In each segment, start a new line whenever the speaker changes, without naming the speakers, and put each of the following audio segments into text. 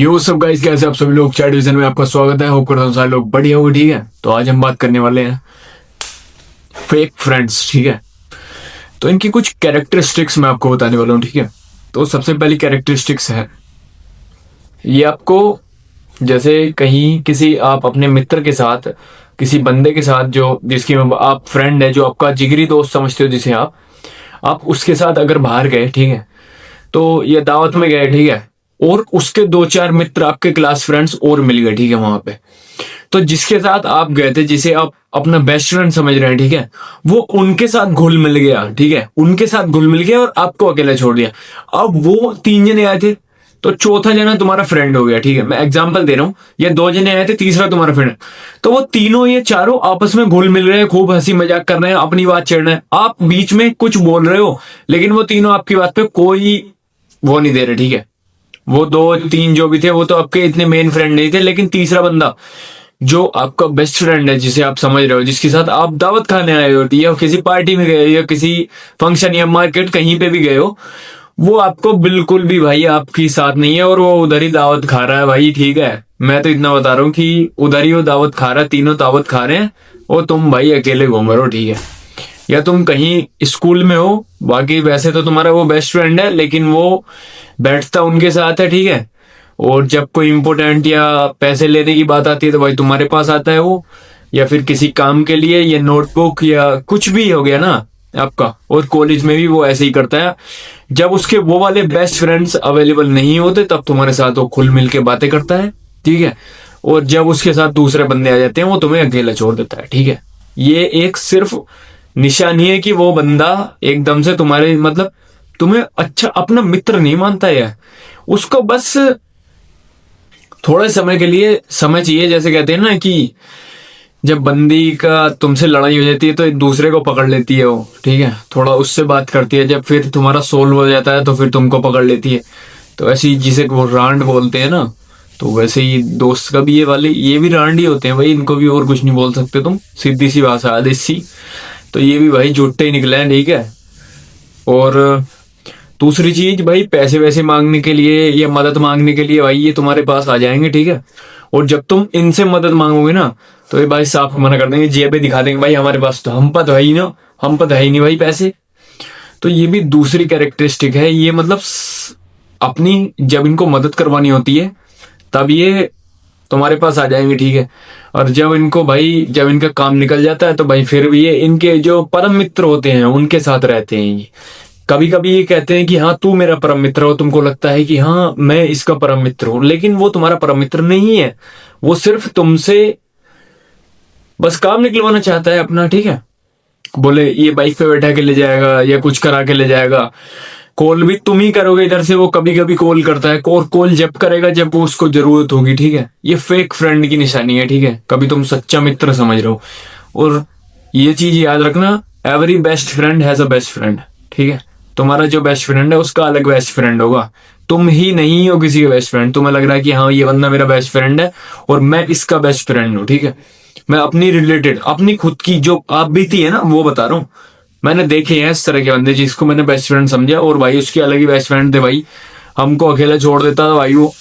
यो सब गाइस, कैसे आप सभी लोग। चैट डिवीजन में आपका स्वागत है। होप करता हूँ सारे लोग बढ़िया होंगे। ठीक है, तो आज हम बात करने वाले हैं फेक फ्रेंड्स। ठीक है, तो इनकी कुछ कैरेक्टरिस्टिक्स मैं आपको बताने वाला हूँ। ठीक है, तो सबसे पहली कैरेक्टरिस्टिक्स है ये आपको, जैसे कहीं किसी आप अपने मित्र के साथ, किसी बंदे के साथ जो जिसकी आप फ्रेंड है, जो आपका जिगरी दोस्त समझते हो, जिसे आप उसके साथ अगर बाहर गए, ठीक है, तो ये दावत में गए, ठीक है, और उसके दो चार मित्र आपके क्लास फ्रेंड्स और मिल गए, ठीक है, वहां पे। तो जिसके साथ आप गए थे, जिसे आप अपना बेस्ट फ्रेंड समझ रहे हैं, ठीक है, वो उनके साथ घुल मिल गया, ठीक है, उनके साथ घुल मिल गया और आपको अकेला छोड़ दिया। अब वो तीन जने आए थे, तो चौथा जना तुम्हारा फ्रेंड हो गया। ठीक है, मैं एग्जांपल दे रहा हूँ, या दो जने आए थे, तीसरा तुम्हारा फ्रेंड। तो वो तीनों ये चारों आपस में घुल मिल रहे हैं, खूब हंसी मजाक कर रहे हैं, अपनी बात छेड़ रहे हैं, आप बीच में कुछ बोल रहे हो, लेकिन वो तीनों आपकी बात पे कोई वो नहीं दे रहे। ठीक है, वो दो तीन जो भी थे वो तो आपके इतने मेन फ्रेंड नहीं थे, लेकिन तीसरा बंदा जो आपका बेस्ट फ्रेंड है, जिसे आप समझ रहे हो, जिसके साथ आप दावत खाने आए हो, या किसी पार्टी में गए हो, या किसी फंक्शन या मार्केट कहीं पे भी गए हो, वो आपको बिल्कुल भी भाई आपकी साथ नहीं है, और वो उधर ही दावत खा रहा है भाई। ठीक है, मैं तो इतना बता रहा हूँ कि उधर ही वो दावत खा रहा है, तीनों दावत खा रहे हैं, और तुम भाई अकेले घूम रहे हो। ठीक है, या तुम कहीं स्कूल में हो, बाकी वैसे तो तुम्हारा वो बेस्ट फ्रेंड है, लेकिन वो बैठता उनके साथ है, ठीक है, और जब कोई इंपॉर्टेंट या पैसे लेने की बात आती है तो भाई तुम्हारे पास आता है वो, या फिर किसी काम के लिए, या नोटबुक या कुछ भी हो गया ना आपका। और कॉलेज में भी वो ऐसे ही करता है, जब उसके वो वाले बेस्ट फ्रेंड्स अवेलेबल नहीं होते तब तुम्हारे साथ वो खुल मिल के बातें करता है, ठीक है, और जब उसके साथ दूसरे बंदे आ जाते हैं वो तुम्हें अकेला छोड़ देता है। ठीक है, ये एक सिर्फ निशानी है कि वो बंदा एकदम से तुम्हारे मतलब तुम्हें अच्छा अपना मित्र नहीं मानता है, उसको बस थोड़े समय के लिए समय चाहिए। जैसे कहते हैं ना कि जब बंदी का तुमसे लड़ाई हो जाती है तो एक दूसरे को पकड़ लेती है वो, ठीक है, थोड़ा उससे बात करती है, जब फिर तुम्हारा सोल्व हो जाता है तो फिर तुमको पकड़ लेती है। तो ऐसी जिसे वो रांड बोलते हैं ना, तो वैसे ही दोस्त का भी ये भी रांड ही होते हैं भाई, इनको भी और कुछ नहीं बोल सकते तुम, सीधी सी भाषा आदेश सी। तो ये भी भाई झूठे ही निकले हैं। ठीक है, और दूसरी चीज भाई, पैसे वैसे मांगने के लिए या मदद मांगने के लिए भाई ये तुम्हारे पास आ जाएंगे। ठीक है, और जब तुम इनसे मदद मांगोगे ना तो ये भाई साफ मना कर देंगे, जेबें दिखा देंगे, भाई हमारे पास तो हम पर तो है ही ना, हम पर तो है ही नहीं भाई पैसे। तो ये भी दूसरी कैरेक्टरिस्टिक है, ये मतलब अपनी जब इनको मदद करवानी होती है तब ये तुम्हारे पास आ जाएंगे। ठीक है, और जब इनको भाई जब इनका काम निकल जाता है तो भाई फिर भी ये इनके जो परम मित्र होते हैं उनके साथ रहते हैं। ये कभी कभी ये कहते हैं कि हाँ तू मेरा परम मित्र हो, तुमको लगता है कि हाँ मैं इसका परम मित्र हूं, लेकिन वो तुम्हारा परम मित्र नहीं है, वो सिर्फ तुमसे बस काम निकलवाना चाहता है अपना। ठीक है, बोले ये बाइक पे बैठा के ले जाएगा या कुछ करा के ले जाएगा, कॉल भी तुम ही करोगे इधर से, वो कभी कभी कॉल करता है, कॉल जब करेगा जब वो उसको जरूरत होगी। ठीक है, ये फेक फ्रेंड की निशानी है। ठीक है, कभी तुम सच्चा मित्र समझ रहे हो। और ये चीज याद रखना, every best friend has a best friend. ठीक है, तुम्हारा जो बेस्ट फ्रेंड है उसका अलग बेस्ट फ्रेंड होगा, तुम ही नहीं हो किसी का बेस्ट फ्रेंड। तुम्हें लग रहा है कि हाँ ये बंदा मेरा बेस्ट फ्रेंड है और मैं इसका बेस्ट फ्रेंड हूँ। ठीक है, मैं अपनी रिलेटेड अपनी खुद की जो आप बीती है ना वो बता रहा हूँ। मैंने देखे हैं इस तरह के बंदे जिसको मैंने बेस्ट फ्रेंड समझा, और भाई उसके अलग ही बेस्ट फ्रेंड थे भाई, हमको अकेला छोड़ देता था भाई वो।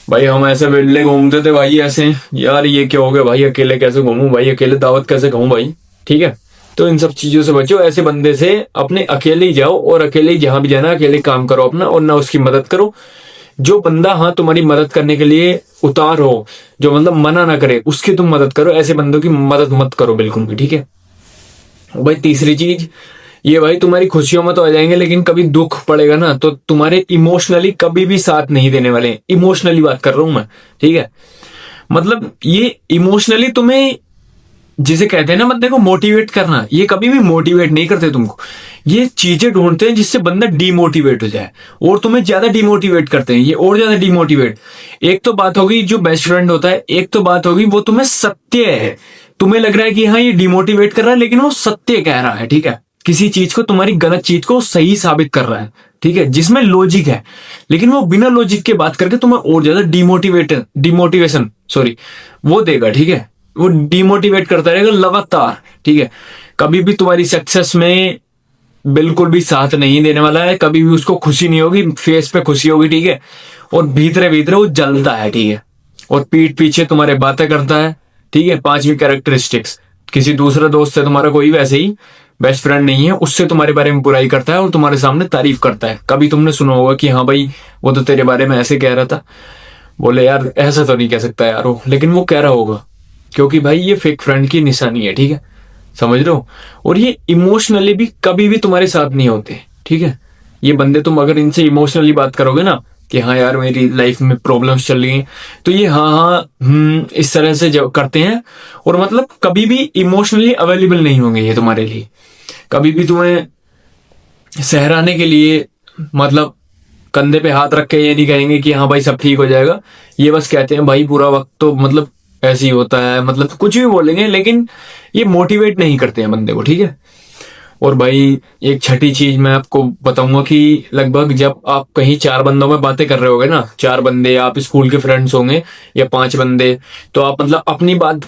भाई हम ऐसे बिल्ले घूमते थे भाई, ऐसे यार ये क्या हो गया भाई, अकेले कैसे घूमूं भाई, अकेले दावत कैसे खाऊं भाई। ठीक है, तो इन सब चीजों से बचो, ऐसे बंदे से अपने अकेले ही जाओ, और अकेले ही जहां भी जाना अकेले काम करो अपना, और ना उसकी मदद करो। जो बंदा हाँ तुम्हारी मदद करने के लिए उतार हो, जो मतलब मना ना करे, उसकी तुम मदद करो, ऐसे बंदों की मदद मत करो बिल्कुल भी। ठीक है भाई, तीसरी चीज ये भाई, तुम्हारी खुशियों में तो आ जाएंगे, लेकिन कभी दुख पड़ेगा ना तो तुम्हारे इमोशनली कभी भी साथ नहीं देने वाले। इमोशनली बात कर रहा हूं मैं। ठीक है, मतलब ये इमोशनली तुम्हें, जिसे कहते हैं ना बंदे को मोटिवेट करना, ये कभी भी मोटिवेट नहीं करते तुमको, ये चीजें ढूंढते हैं जिससे बंदा डीमोटिवेट हो जाए, और तुम्हें ज्यादा डीमोटिवेट करते हैं ये, और ज्यादा डीमोटिवेट। एक तो बात होगी जो बेस्ट फ्रेंड होता है, एक तो बात होगी वो तुम्हें सत्य है, तुम्हें लग रहा है कि हाँ ये डिमोटिवेट कर रहा है, लेकिन वो सत्य कह रहा है। ठीक है, किसी चीज को, तुम्हारी गलत चीज को सही साबित कर रहा है। ठीक है, जिसमें लॉजिक है, लेकिन वो बिना लॉजिक के बात करके तुम्हें और ज्यादा डिमोटिवेशन वो देगा। ठीक है, वो डिमोटिवेट करता रहेगा लगातार। ठीक है, कभी भी तुम्हारी सक्सेस में बिल्कुल भी साथ नहीं देने वाला है, कभी भी उसको खुशी नहीं होगी, फेस पे खुशी होगी। ठीक है, और भीतरे भीतरे वो जलता है, ठीक है, और पीठ पीछे तुम्हारे बातें करता है, ठीक है। पांचवी कैरेक्टरिस्टिक्स, किसी दूसरे दोस्त से तुम्हारा कोई वैसे ही बेस्ट फ्रेंड नहीं है, उससे तुम्हारे बारे में बुराई करता है और तुम्हारे सामने तारीफ करता है। कभी तुमने सुना होगा कि हाँ भाई वो तो तेरे बारे में ऐसे कह रहा था, बोले यार ऐसा तो नहीं कह सकता यार वो, लेकिन वो कह रहा होगा, क्योंकि भाई ये फेक फ्रेंड की निशानी है, ठीक है, समझ रहे हो। और ये इमोशनली भी कभी भी तुम्हारे साथ नहीं होते, ठीक है। ये बंदे, तुम अगर इनसे इमोशनली बात करोगे ना कि हाँ यार मेरी लाइफ में प्रॉब्लम्स चल रही हैं, तो ये हाँ हाँ इस तरह से जो करते हैं, और मतलब कभी भी इमोशनली अवेलेबल नहीं होंगे ये तुम्हारे लिए। कभी भी तुम्हें सहराने के लिए मतलब कंधे पे हाथ रख के ये नहीं कहेंगे कि हाँ भाई सब ठीक हो जाएगा। ये बस कहते हैं भाई पूरा वक्त तो मतलब ऐसे ही होता है, मतलब कुछ भी बोलेंगे, लेकिन ये मोटिवेट नहीं करते हैं बंदे को, ठीक है। और भाई एक छठी चीज मैं आपको बताऊंगा कि लगभग जब आप कहीं 4 बंदों में बातें कर रहे होगे ना, 4 बंदे, आप स्कूल के फ्रेंड्स होंगे या 5 बंदे, तो आप मतलब अपनी बात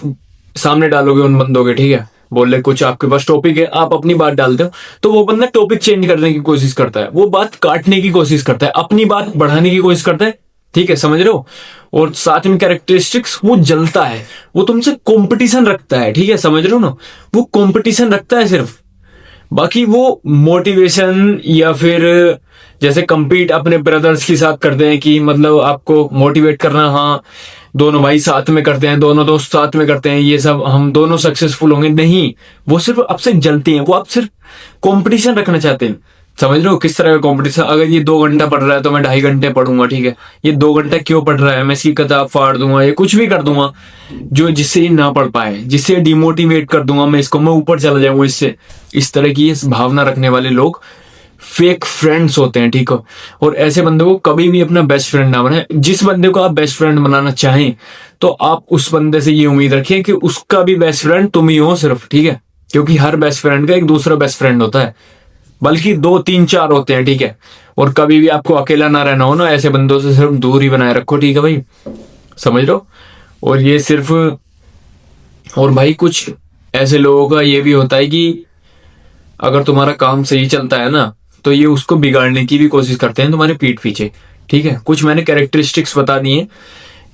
सामने डालोगे उन बंदों के, ठीक है। बोले कुछ आपके पास टॉपिक है, आप अपनी बात डालते हो, तो वो बंदा टॉपिक चेंज करने की कोशिश करता है, वो बात काटने की कोशिश करता है, अपनी बात बढ़ाने की कोशिश करता है, ठीक है, समझ रहे हो। और साथ में कैरेक्टरिस्टिक्स, वो जलता है, वो तुमसे कंपटीशन रखता है, ठीक है, समझ रहे हो ना, वो कंपटीशन रखता है सिर्फ। बाकी वो मोटिवेशन या फिर जैसे compete अपने ब्रदर्स के साथ करते हैं कि मतलब आपको मोटिवेट करना, हाँ दोनों भाई साथ में करते हैं, दोनों दोस्त साथ में करते हैं, ये सब हम दोनों सक्सेसफुल होंगे, नहीं, वो सिर्फ आपसे जलती हैं, वो आप सिर्फ कंपटीशन रखना चाहते हैं। समझ रहे हो किस तरह का कंपटीशन। अगर ये 2 घंटा पढ़ रहा है तो मैं 2.5 घंटे पढ़ूंगा, ठीक है। ये 2 घंटा क्यों पढ़ रहा है, मैं इसकी किताब फाड़ दूंगा, ये कुछ भी कर दूंगा जो जिससे ये ना पढ़ पाए, जिससे डिमोटिवेट कर दूंगा मैं इसको, मैं ऊपर चला जाऊंगा इससे। इस तरह की इस भावना रखने वाले लोग फेक फ्रेंड्स होते हैं, ठीक है। और ऐसे बंदे को कभी भी अपना बेस्ट फ्रेंड ना बनाए। जिस बंदे को आप बेस्ट फ्रेंड बनाना चाहें तो आप उस बंदे से ये उम्मीद रखिए कि उसका भी बेस्ट फ्रेंड तुम ही हो सिर्फ, ठीक है। क्योंकि हर बेस्ट फ्रेंड का एक दूसरा बेस्ट फ्रेंड होता है, बल्कि 2 3 4 होते हैं, ठीक है। और कभी भी आपको अकेला ना रहना हो ना, ऐसे बंदों से सिर्फ दूर ही बनाए रखो, ठीक है भाई, समझ लो। और ये सिर्फ, और भाई कुछ ऐसे लोगों का ये भी होता है कि अगर तुम्हारा काम सही चलता है ना, तो ये उसको बिगाड़ने की भी कोशिश करते हैं तुम्हारे पीठ पीछे, ठीक है। कुछ मैंने कैरेक्टरिस्टिक्स बता दिए,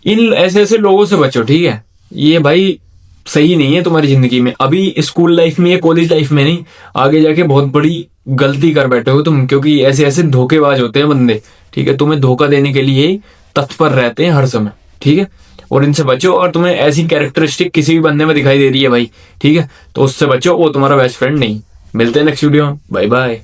इन ऐसे ऐसे लोगों से बचो, ठीक है। ये भाई सही नहीं है तुम्हारी जिंदगी में, अभी स्कूल लाइफ में या कॉलेज लाइफ में नहीं, आगे जाके बहुत बड़ी गलती कर बैठे हो तुम, क्योंकि ऐसे ऐसे धोखेबाज होते हैं बंदे, ठीक है। तुम्हें धोखा देने के लिए तत्पर रहते हैं हर समय, ठीक है। और इनसे बचो। और तुम्हें ऐसी कैरेक्टरिस्टिक किसी भी बंदे में दिखाई दे रही है भाई, ठीक है, तो उससे बचो, वो तुम्हारा बेस्ट फ्रेंड नहीं। मिलते हैं नेक्स्ट वीडियो में, बाय बाय।